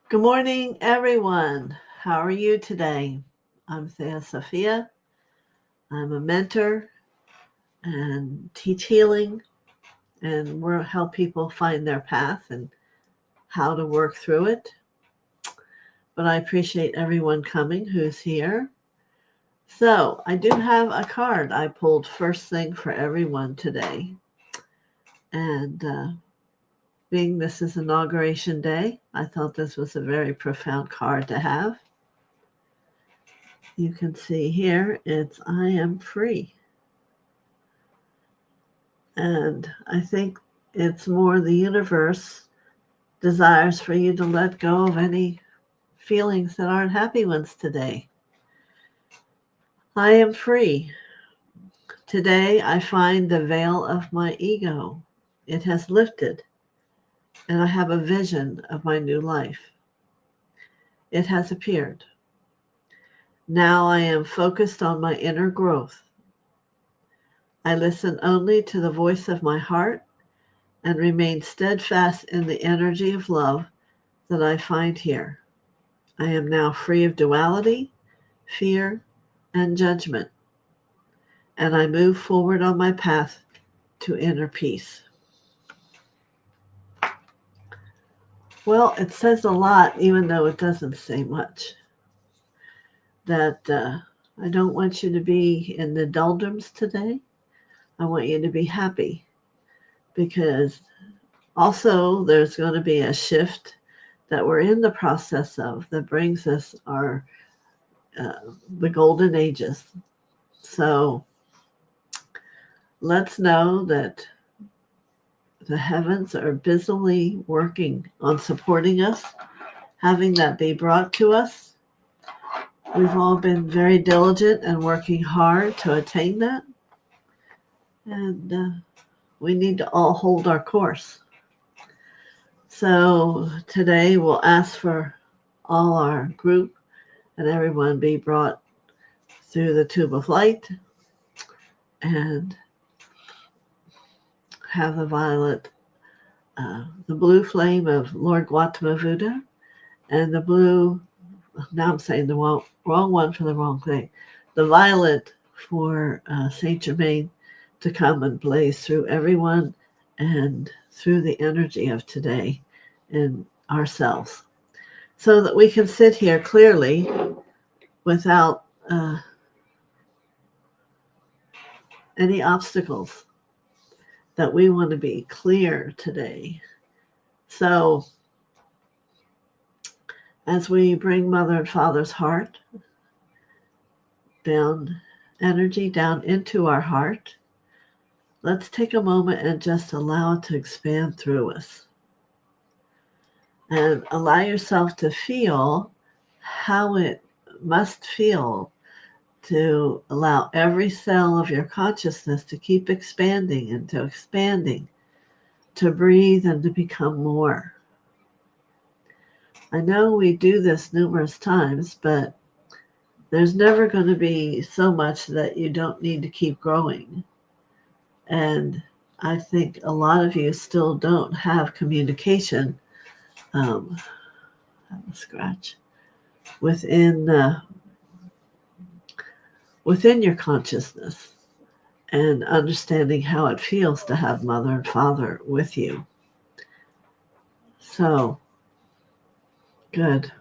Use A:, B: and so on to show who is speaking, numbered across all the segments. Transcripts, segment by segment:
A: Good morning, everyone. How are you today? I'm TheoSophia. I'm a mentor and teach healing and help people find their path and how to work through it. But I appreciate everyone coming who's here. So I do have a card I pulled first thing for everyone today. And being this is Inauguration Day, I thought this was a very profound card to have. You can see here, it's I am free. And I think it's more the universe desires for you to let go of any feelings that aren't happy ones today. I am free. Today I find the veil of my ego. It has lifted, and I have a vision of my new life. It has appeared. Now I am focused on my inner growth. I listen only to the voice of my heart and remain steadfast in the energy of love that I find here. I am now free of duality, fear, and judgment, and I move forward on my path to inner peace. Well, it says a lot, even though it doesn't say much. That I don't want you to be in the doldrums today. I want you to be happy, because also there's going to be a shift that we're in the process of that brings us the golden ages. So let's know that the heavens are busily working on supporting us, having that be brought to us. We've all been very diligent and working hard to attain that. And we need to all hold our course. So today we'll ask for all our group and everyone be brought through the tube of light and have the blue flame of Lord Gautama Buddha, and the blue, now I'm saying the wrong one for the wrong thing, the violet for Saint Germain to come and blaze through everyone and through the energy of today and ourselves, so that we can sit here clearly without any obstacles, that we want to be clear today. So as we bring Mother and Father's heart down, energy down into our heart, let's take a moment and just allow it to expand through us. And allow yourself to feel how it must feel to allow every cell of your consciousness to keep expanding and to expanding, to breathe and to become more. I know we do this numerous times, but there's never going to be so much that you don't need to keep growing. And I think a lot of you still don't have communication within your consciousness, and understanding how it feels to have Mother and Father with you. So, good.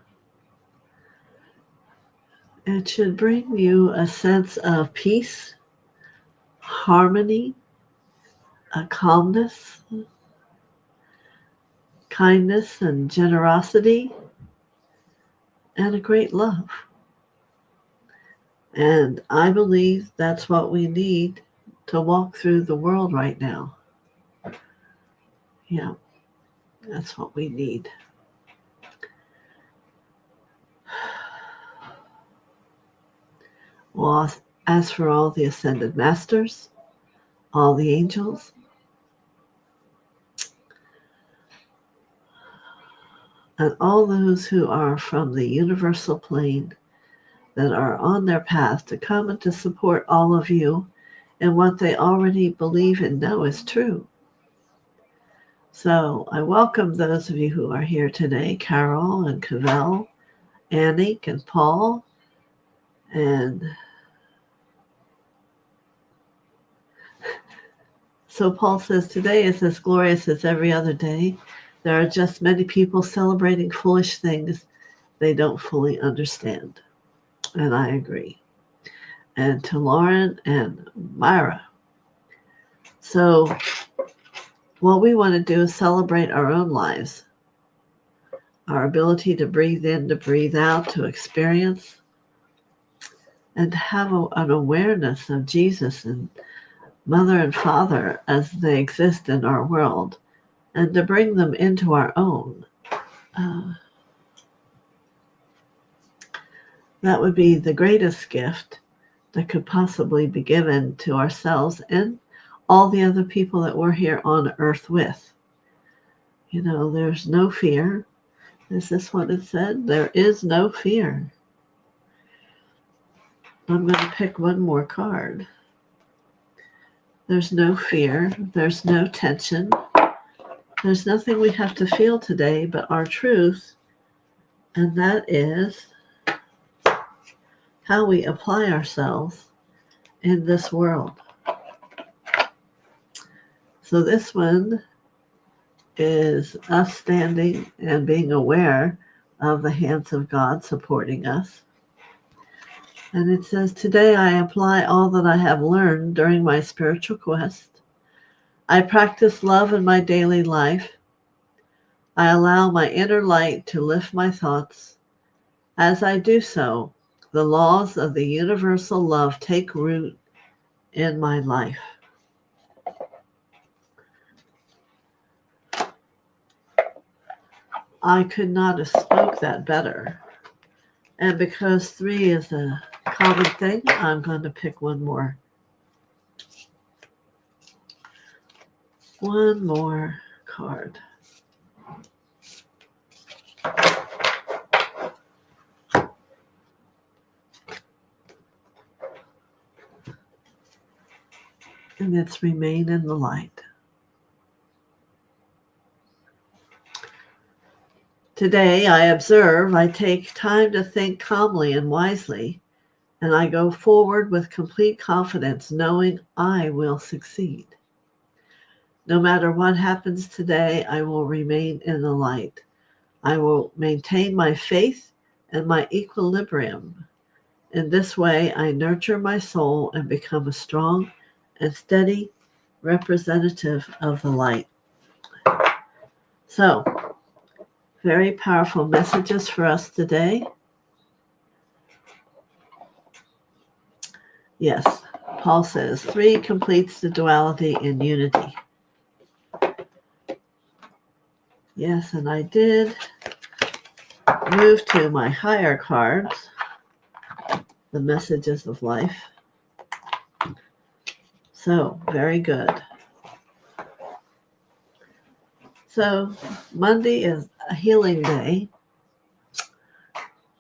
A: It should bring you a sense of peace, harmony, a calmness, kindness, and generosity, and a great love. And I believe that's what we need to walk through the world right now. Yeah, that's what we need. Well, as for all the ascended masters, all the angels, and all those who are from the universal plane that are on their path to come and to support all of you in what they already believe and know is true. So I welcome those of you who are here today, Carol and Cavell, Annick and Paul, and so Paul says, today is as glorious as every other day. There are just many people celebrating foolish things they don't fully understand. And I agree. And to Lauren and Myra. So what we want to do is celebrate our own lives, our ability to breathe in, to breathe out, to experience, and to have an awareness of Jesus and Mother and Father as they exist in our world, and to bring them into our own. That would be the greatest gift that could possibly be given to ourselves and all the other people that we're here on earth with. You know, there's no fear. Is this what it said? There is no fear. I'm going to pick one more card. There's no fear. There's no tension. There's nothing we have to feel today but our truth, and that is how we apply ourselves in this world. So this one is us standing and being aware of the hands of God supporting us. And it says, today I apply all that I have learned during my spiritual quest. I practice love in my daily life. I allow my inner light to lift my thoughts. As I do so, the laws of the universal love take root in my life. I could not have spoke that better. And because 3 is a common thing, I'm going to pick one more. One more card. And it's remain in the light. Today I observe, I take time to think calmly and wisely, and I go forward with complete confidence, knowing I will succeed. No matter what happens today, I will remain in the light. I will maintain my faith and my equilibrium. In this way, I nurture my soul and become a strong and steady representative of the light. So, very powerful messages for us today. Yes, Paul says, 3 completes the duality in unity. Yes, and I did move to my higher cards, the messages of life. So, very good. So, Monday is a healing day.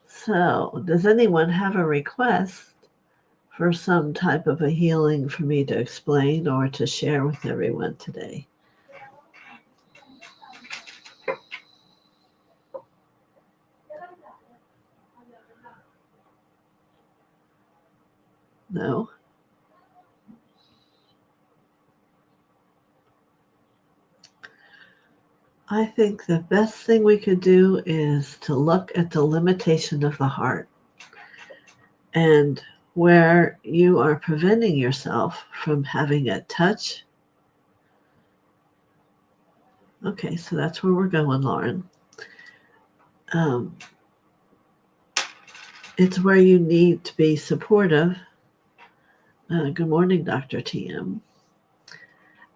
A: So, does anyone have a request for some type of a healing for me to explain or to share with everyone today? No? I think the best thing we could do is to look at the limitation of the heart and where you are preventing yourself from having a touch. Okay, so that's where we're going, Lauren. It's where you need to be supportive. Good morning, Dr. TM.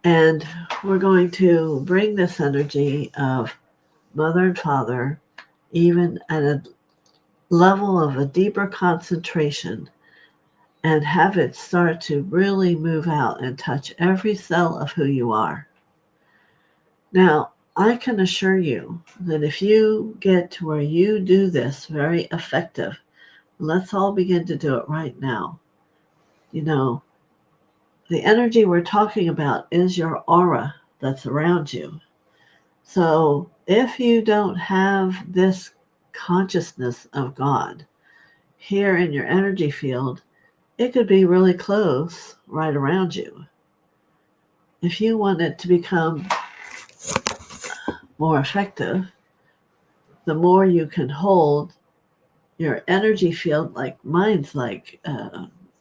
A: And we're going to bring this energy of Mother and Father even at a level of a deeper concentration and have it start to really move out and touch every cell of who you are. Now, I can assure you that if you get to where you do this very effective, let's all begin to do it right now. You know, the energy we're talking about is your aura that's around you. So if you don't have this consciousness of God here in your energy field, it could be really close right around you. If you want it to become more effective, the more you can hold your energy field, like mine's like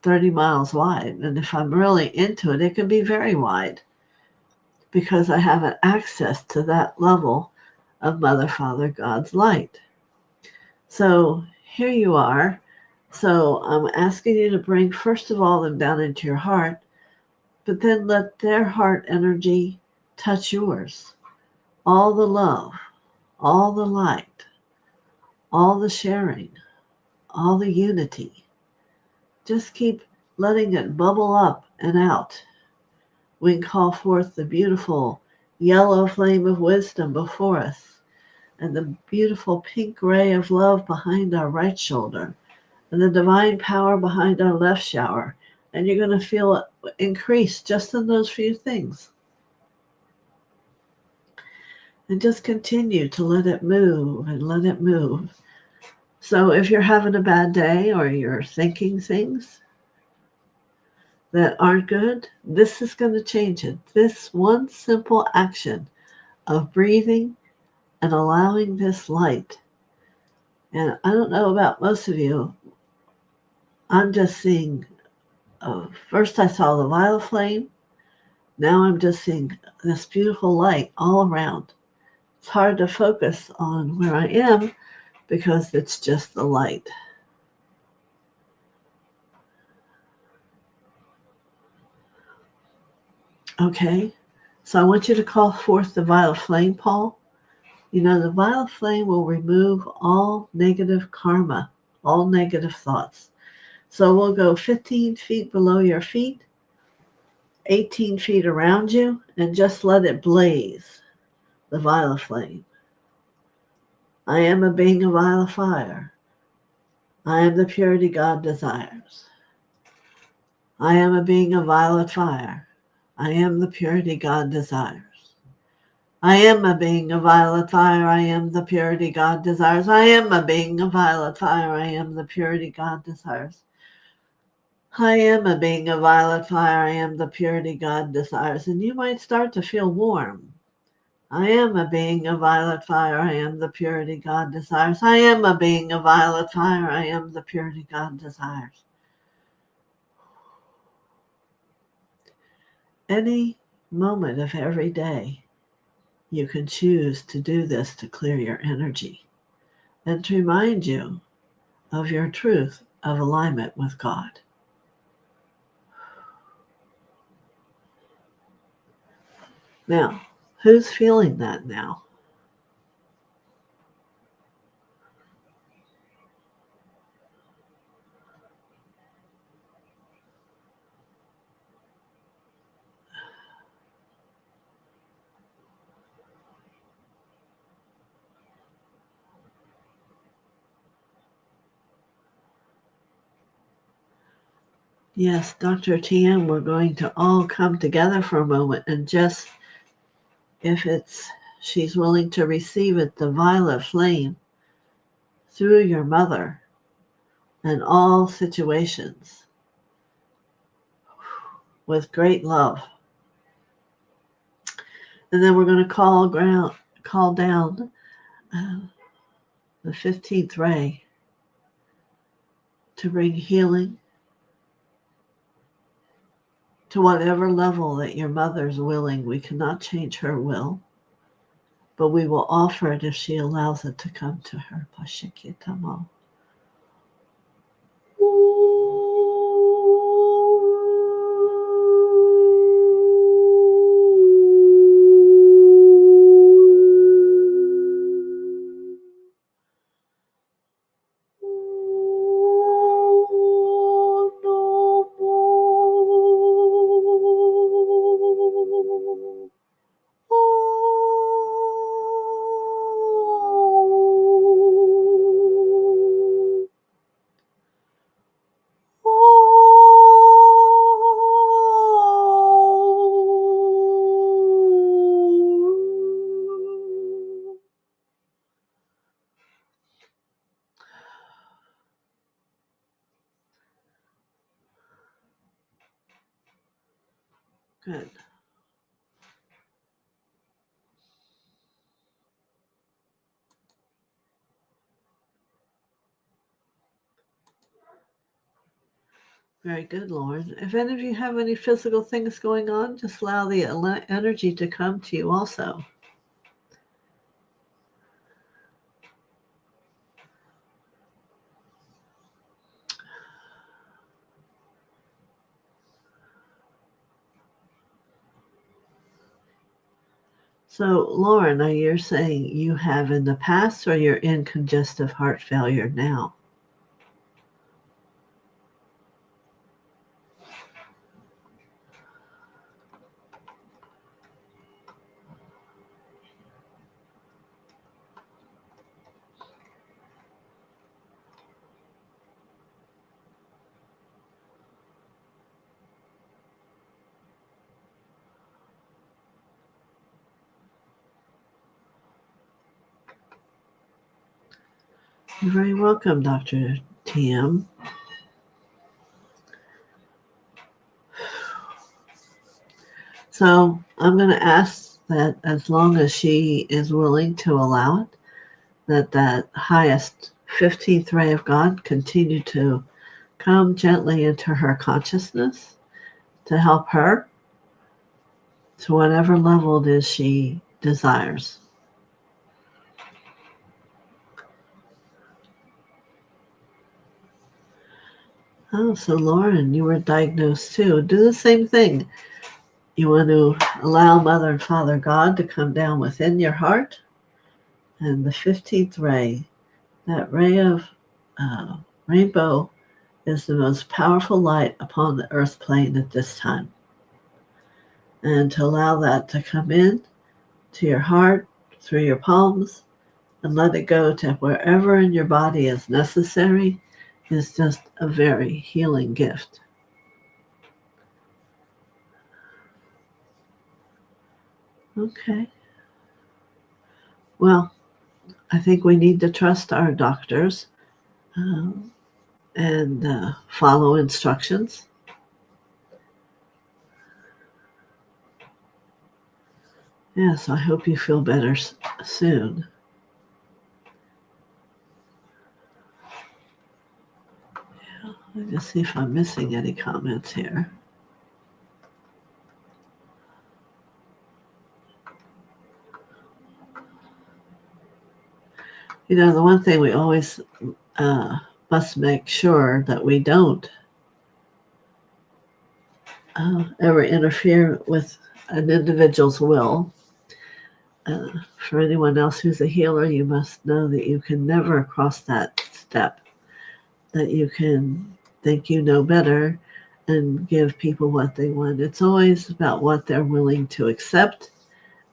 A: 30 miles wide. And if I'm really into it, it can be very wide because I have an access to that level of Mother, Father, God's light. So here you are. So I'm asking you to bring, first of all, them down into your heart, but then let their heart energy touch yours. All the love, all the light, all the sharing, all the unity. Just keep letting it bubble up and out. We can call forth the beautiful yellow flame of wisdom before us and the beautiful pink ray of love behind our right shoulder and the divine power behind our left shower. And you're going to feel it increase just in those few things. And just continue to let it move and let it move. So if you're having a bad day or you're thinking things that aren't good, this is going to change it. This one simple action of breathing and allowing this light. And I don't know about most of you, I'm just seeing, first I saw the violet flame, now I'm just seeing this beautiful light all around. It's hard to focus on where I am because it's just the light. Okay, so I want you to call forth the violet flame, Paul. You know, the violet flame will remove all negative karma, all negative thoughts. So we'll go 15 feet below your feet, 18 feet around you, and just let it blaze, the violet flame. I am a being of violet fire. I am the purity God desires. I am a being of violet fire. I am the purity God desires. I am a being of violet fire. I am the purity God desires. I am a being of violet fire. I am the purity God desires. I am a being of violet fire. I am the purity God desires. And you might start to feel warm. I am a being of violet fire. I am the purity God desires. I am a being of violet fire. I am the purity God desires. Any moment of every day, you can choose to do this to clear your energy and to remind you of your truth of alignment with God. Now, who's feeling that now? Yes, Dr. TM, we're going to all come together for a moment and just, if she's willing to receive it, the violet flame through your mother in all situations with great love. And then we're going to call down the 15th ray to bring healing to whatever level that your mother's willing. We cannot change her will, but we will offer it if she allows it to come to her. Pashikitamo. Good. Very good, Lauren. If any of you have any physical things going on, just allow the energy to come to you also. So, Lauren, are you saying you have in the past or you're in congestive heart failure now? You're very welcome, Dr. TM. So I'm going to ask that as long as she is willing to allow it, that highest 15th ray of God continue to come gently into her consciousness to help her to whatever level it is she desires. Oh, so Lauren, you were diagnosed too. Do the same thing. You want to allow Mother and Father God to come down within your heart. And the 15th ray, that ray of rainbow, is the most powerful light upon the earth plane at this time. And to allow that to come in to your heart through your palms and let it go to wherever in your body is necessary is just a very healing gift. Okay. Well, I think we need to trust our doctors and follow instructions. Yes, I hope you feel better soon. Yeah, let me see if I'm missing any comments here. You know, the one thing we always must make sure that we don't ever interfere with an individual's will. For anyone else who's a healer, you must know that you can never cross that step, that you can think you know better and give people what they want. It's always about what they're willing to accept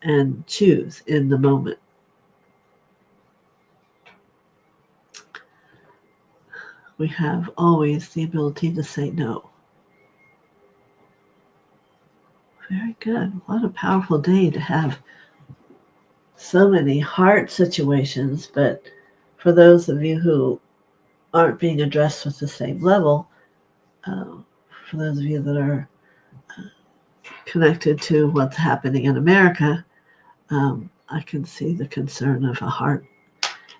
A: and choose in the moment. We have always the ability to say no. Very good. What a powerful day to have so many heart situations, but for those of you who aren't being addressed with the same level, for those of you that are connected to what's happening in America, I can see the concern of a heart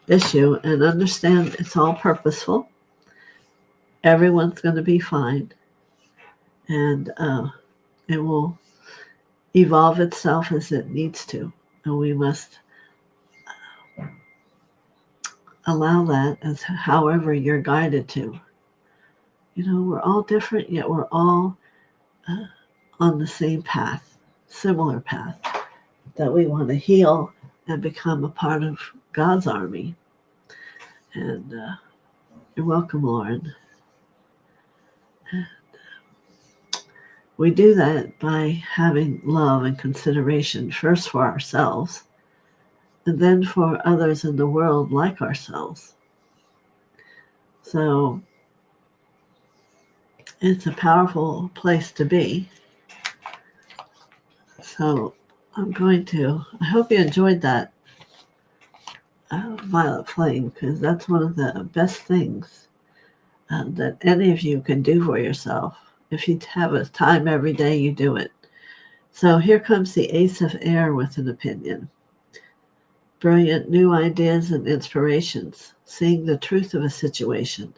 A: issue and understand it's all purposeful. Everyone's going to be fine, and it will evolve itself as it needs to, and we must allow that as however you're guided to. You know, we're all different, yet we're all on the same path, similar path, that we want to heal and become a part of God's army. And you're welcome, Lauren. And we do that by having love and consideration first for ourselves and then for others in the world like ourselves. So it's a powerful place to be. So I hope you enjoyed that violet flame, because that's one of the best things that any of you can do for yourself. If you have a time every day, you do it. So here comes the Ace of Air with an opinion. Brilliant new ideas and inspirations, seeing the truth of a situation,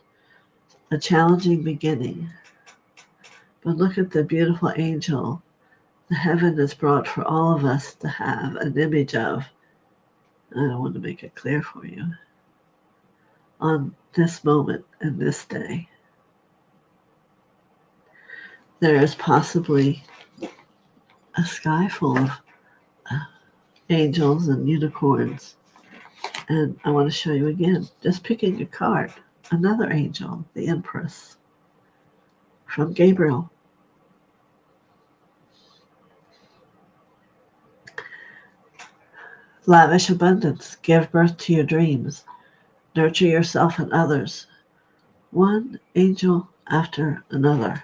A: a challenging beginning. But look at the beautiful angel the heaven has brought for all of us to have an image of. I want to make it clear for you. On this moment and this day, there is possibly a sky full of angels and unicorns. And I want to show you again, just picking a card, another angel, the Empress, from Gabriel. Lavish abundance, give birth to your dreams, nurture yourself and others, one angel after another.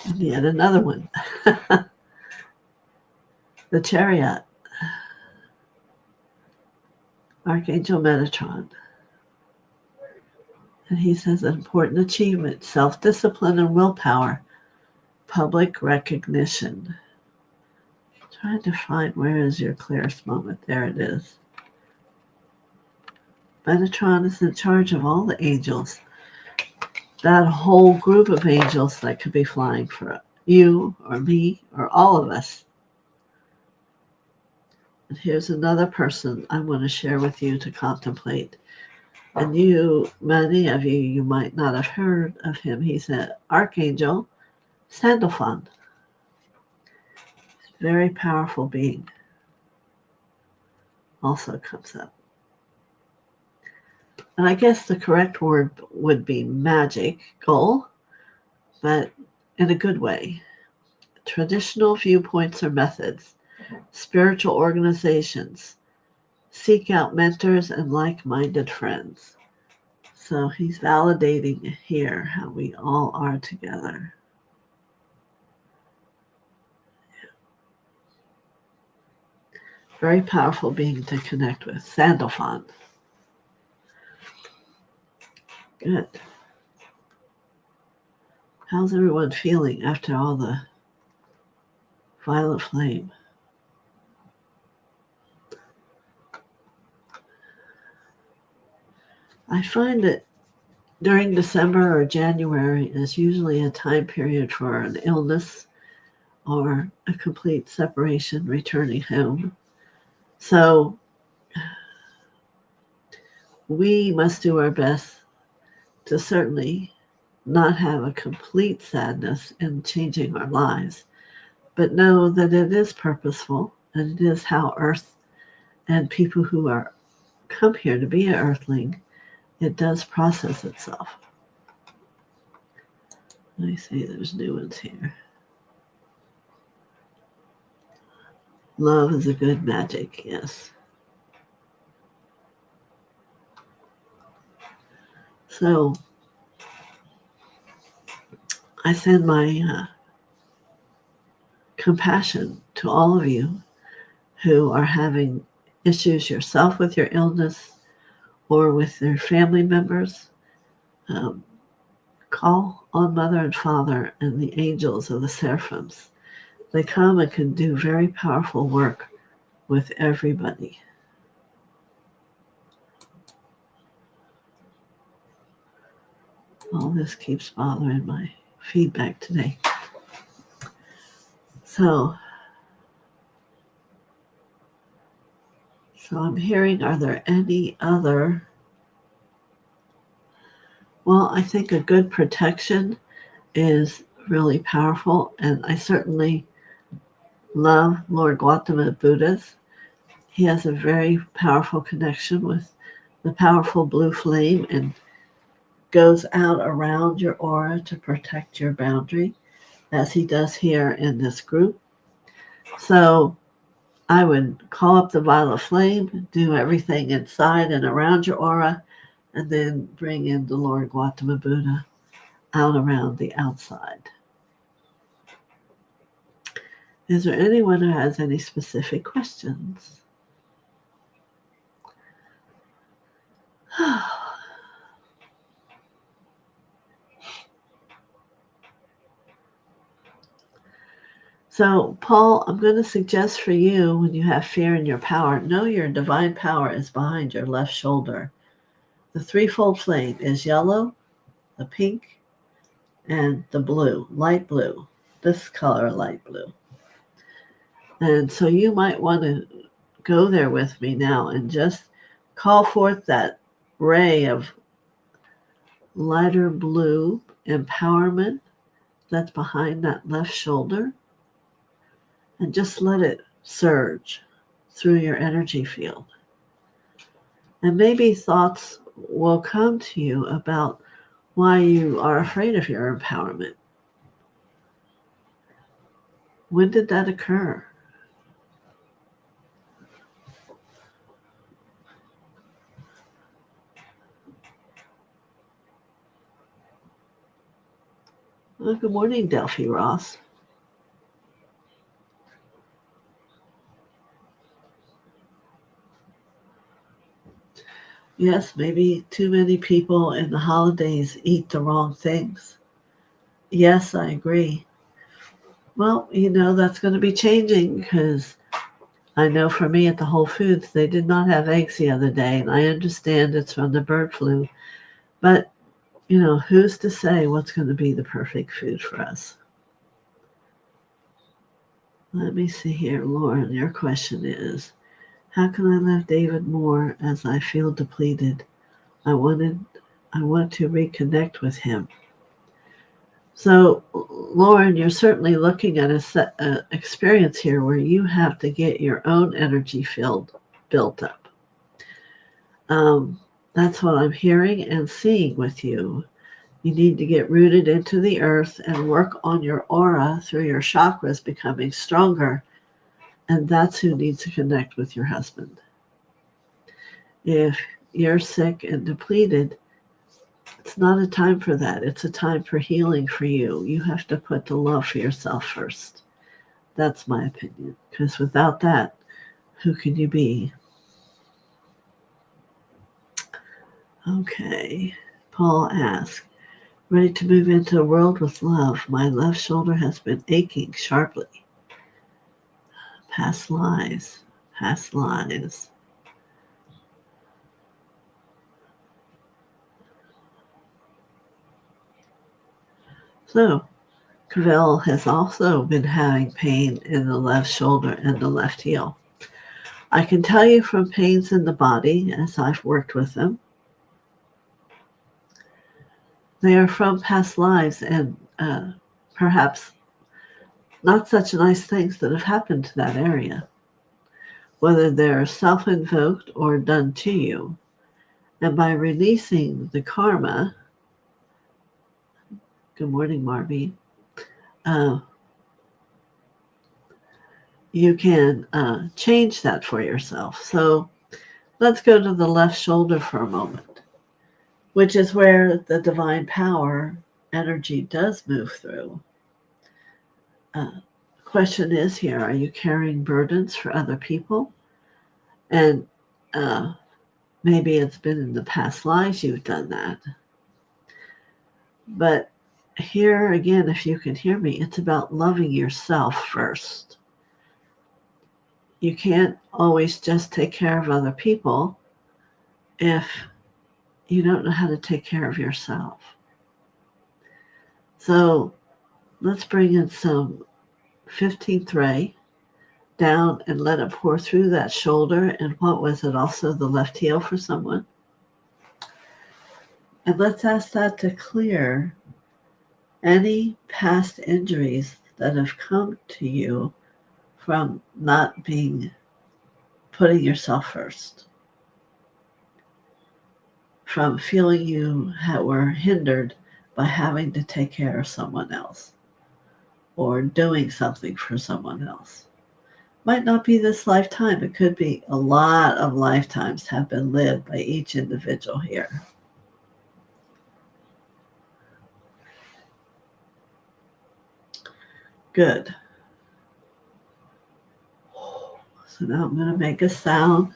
A: And yet another one. The Chariot, Archangel Metatron. And he says an important achievement, self-discipline and willpower, public recognition. Trying to find where is your clearest moment. There it is. Metatron is in charge of all the angels. That whole group of angels that could be flying for you or me or all of us. And here's another person I want to share with you to contemplate. And you, many of you, you might not have heard of him. He's an archangel, Sandalphon. Very powerful being. Also comes up. And I guess the correct word would be magical, but in a good way. Traditional viewpoints or methods, spiritual organizations, seek out mentors and like-minded friends. So he's validating here how we all are together. Very powerful being to connect with. Sandalphon. Good. How's everyone feeling after all the violet flame? I find that during December or January is usually a time period for an illness or a complete separation, returning home. So we must do our best to certainly not have a complete sadness in changing our lives, but know that it is purposeful and it is how Earth and people who are come here to be an earthling, it does process itself. Let me see, there's new ones here. Love is a good magic, yes. So I send my compassion to all of you who are having issues yourself with your illness or with their family members. Call on Mother and Father and the angels of the seraphims. They come and can do very powerful work with everybody. All this keeps bothering my feedback today. So I'm hearing, are there any other? Well, I think a good protection is really powerful, and I certainly love Lord Gautama Buddha's. He has a very powerful connection with the powerful blue flame and goes out around your aura to protect your boundary, as he does here in this group. So I would call up the violet flame, do everything inside and around your aura, and then bring in the Lord Gautama Buddha out around the outside. Is there anyone who has any specific questions? So, Paul, I'm going to suggest for you, when you have fear in your power, know your divine power is behind your left shoulder. The threefold flame is yellow, the pink, and the blue, light blue. This color, light blue. And so you might want to go there with me now and just call forth that ray of lighter blue empowerment that's behind that left shoulder, and just let it surge through your energy field. And maybe thoughts will come to you about why you are afraid of your empowerment. When did that occur? Well, good morning, Delphi Ross. Yes, maybe too many people in the holidays eat the wrong things. Yes, I agree. Well, that's going to be changing, because I know for me at the Whole Foods, they did not have eggs the other day, and I understand it's from the bird flu. But, who's to say what's going to be the perfect food for us? Let me see here, Lauren, your question is, how can I love David more as I feel depleted? I want to reconnect with him. So, Lauren, you're certainly looking at a experience here where you have to get your own energy field built up. That's what I'm hearing and seeing with you. You need to get rooted into the earth and work on your aura through your chakras becoming stronger. And that's who needs to connect with your husband. If you're sick and depleted, it's not a time for that. It's a time for healing for you. You have to put the love for yourself first. That's my opinion. Because without that, who can you be? Okay. Paul asks, ready to move into a world with love. My left shoulder has been aching sharply. Past lives. Past lives. So, Cavell has also been having pain in the left shoulder and the left heel. I can tell you from pains in the body, as I've worked with them, they are from past lives and perhaps not such nice things that have happened to that area, whether they're self-invoked or done to you. And by releasing the karma, good morning, Marby, you can change that for yourself. So let's go to the left shoulder for a moment, which is where the divine power energy does move through. Question is here, are you carrying burdens for other people? And maybe it's been in the past lives you've done that. But here again, if you can hear me, it's about loving yourself first. You can't always just take care of other people if you don't know how to take care of yourself. So let's bring in some 15th ray down and let it pour through that shoulder. And what was it? Also the left heel for someone. And let's ask that to clear any past injuries that have come to you from not putting yourself first, from feeling you were hindered by having to take care of someone else or doing something for someone else. Might not be this lifetime. It could be a lot of lifetimes have been lived by each individual here. Good. So now I'm going to make a sound.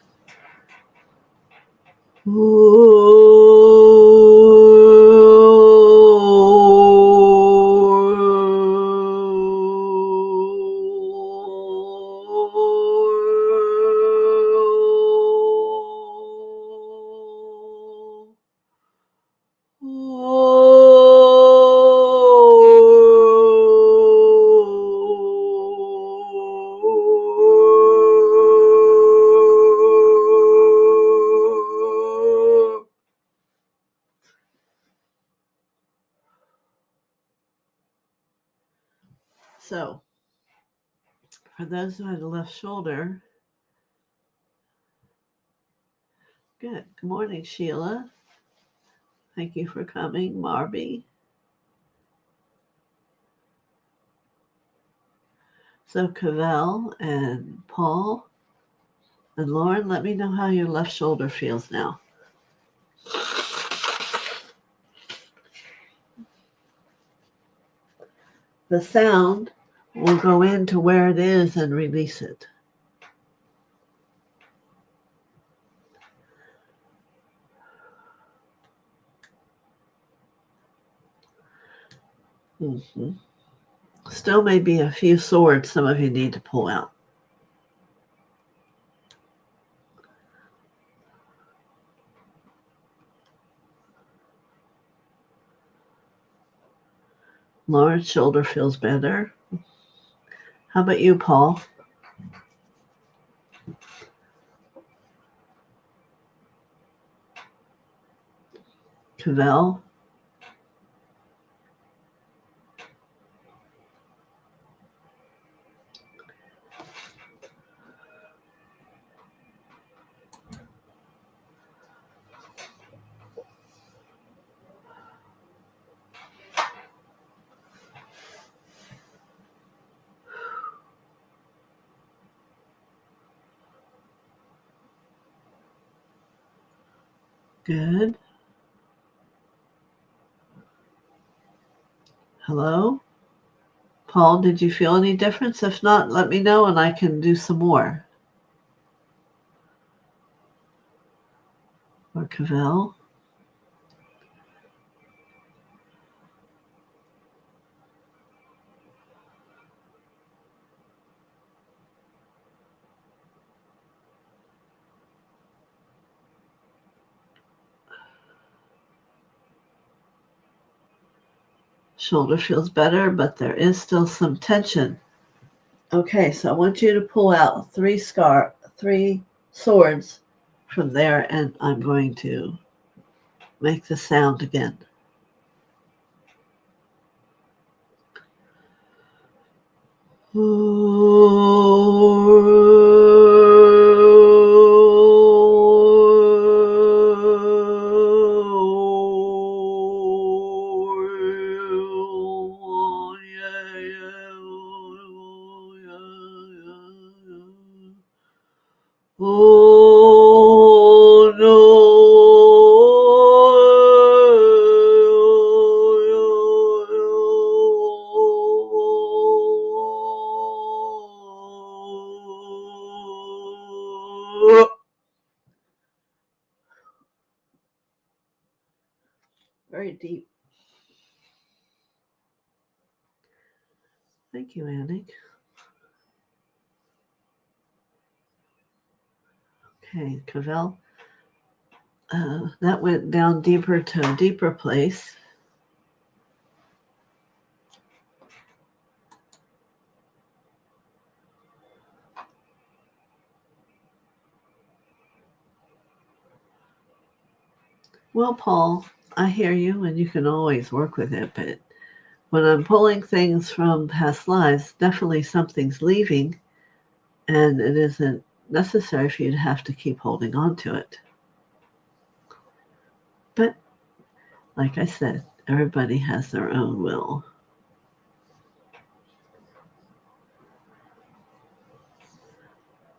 A: For those who had a left shoulder, good. Good morning, Sheila. Thank you for coming, Marby. So Cavell and Paul and Lauren, let me know how your left shoulder feels now. The sound will go into where it is and release it. Mm-hmm. Still may be a few swords some of you need to pull out. Lauren's shoulder feels better. How about you, Paul? Cavell? Good. Hello? Paul, did you feel any difference? If not, let me know and I can do some more. Or Cavell? Shoulder feels better, but there is still some tension. Okay, so I want you to pull out three swords from there, and I'm going to make the sound again. Oh no. Very deep. Thank you, Annie. Okay, Cavell. That went down deeper to a deeper place. Well, Paul, I hear you, and you can always work with it, but when I'm pulling things from past lives, definitely something's leaving, and it isn't necessary for you to have to keep holding on to it. But, like I said, everybody has their own will.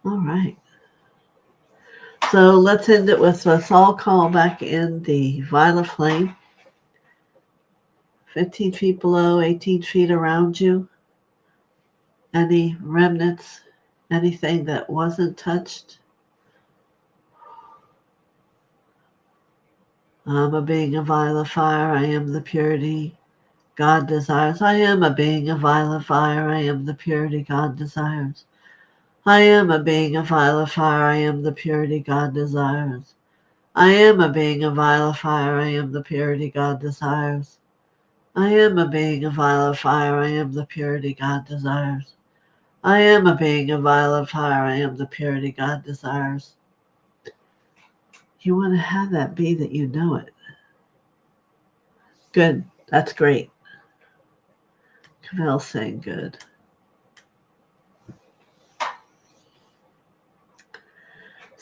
A: All right. So let's end it with, let's all call back in the violet flame. 15 feet below, 18 feet around you. Any remnants, anything that wasn't touched. I'm a being of violet fire. I am the purity God desires. I am a being of violet fire. I am the purity God desires. I am a being of violet fire. I am the purity God desires. I am a being of violet fire. I am the purity God desires. I am a being of violet fire. I am the purity God desires. I am a being of violet fire. I am the purity God desires. You want to have that be that you know it. Good. That's great. Cavell's saying good.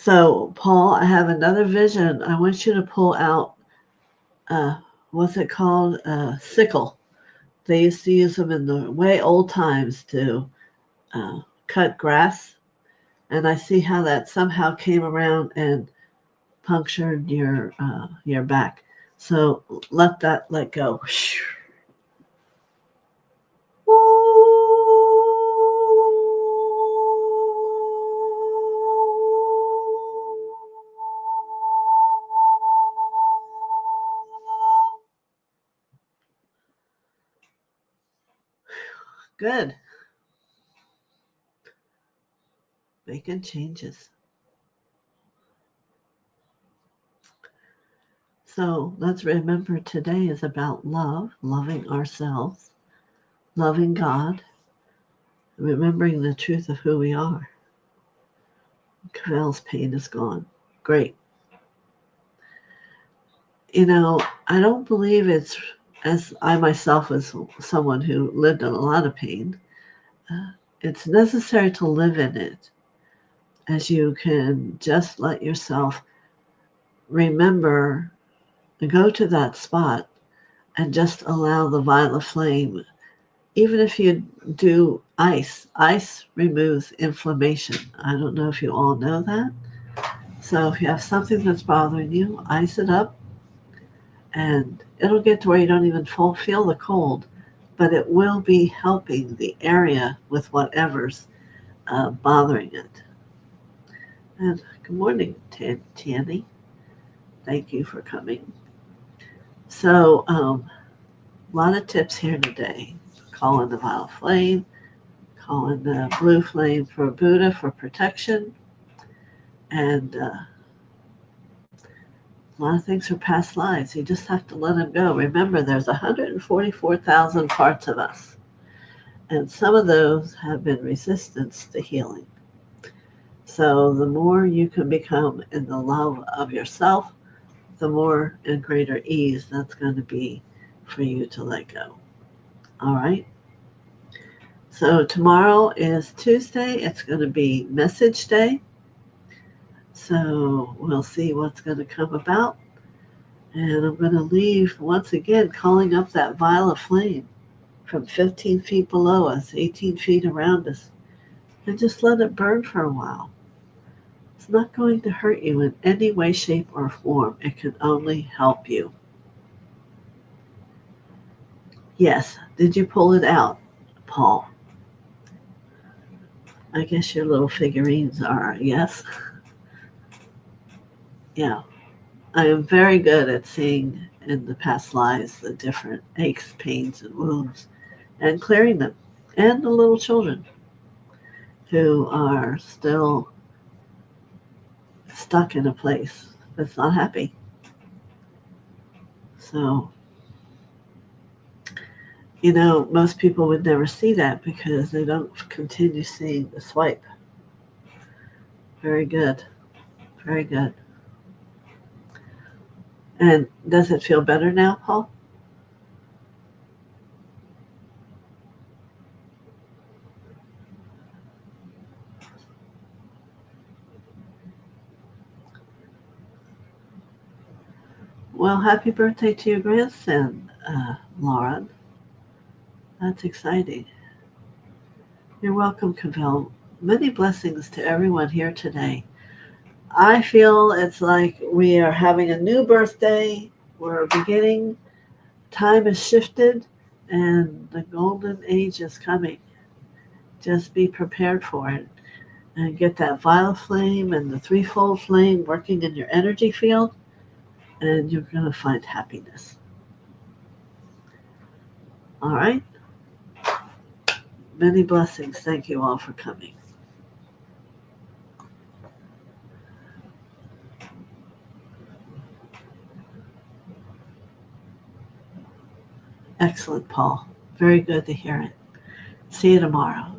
A: So, Paul, I have another vision. I want you to pull out, what's it called? Sickle. They used to use them in the way old times to cut grass. And I see how that somehow came around and punctured your back. So let go. Good. Making changes. So let's remember today is about love, loving ourselves, loving God, remembering the truth of who we are. Cavell's pain is gone. Great. I don't believe it's, as I myself was someone who lived in a lot of pain, it's necessary to live in it, as you can just let yourself remember, go to that spot and just allow the violet flame. Even if you do ice removes inflammation. I don't know if you all know that. So if you have something that's bothering you, ice it up, and it'll get to where you don't even feel the cold, but it will be helping the area with whatever's bothering it. And good morning, Tanny. Thank you for coming. So a lot of tips here today. Calling the violet flame, calling the blue flame for Buddha for protection, and a lot of things are past lives. You just have to let them go. Remember, there's 144,000 parts of us, and some of those have been resistance to healing. So the more you can become in the love of yourself, the more and greater ease that's going to be for you to let go. All right? So tomorrow is Tuesday. It's going to be Message Day. So we'll see what's going to come about. And I'm going to leave once again calling up that violet flame from 15 feet below us, 18 feet around us, and just let it burn for a while. It's not going to hurt you in any way, shape, or form. It can only help you. Yes. Did you pull it out, Paul? I guess your little figurines are, yes? Yeah. I am very good at seeing in the past lives the different aches, pains, and wounds, and clearing them. And the little children who are still stuck in a place that's not happy. So, most people would never see that because they don't continue seeing the swipe. Very good. Very good. And does it feel better now, Paul? Well, happy birthday to your grandson, Lauren. That's exciting. You're welcome, Cavell. Many blessings to everyone here today. I feel it's like we are having a new birthday. We're beginning. Time has shifted, and the golden age is coming. Just be prepared for it. And get that violet flame and the threefold flame working in your energy field, and you're going to find happiness. All right? Many blessings. Thank you all for coming. Excellent, Paul. Very good to hear it. See you tomorrow.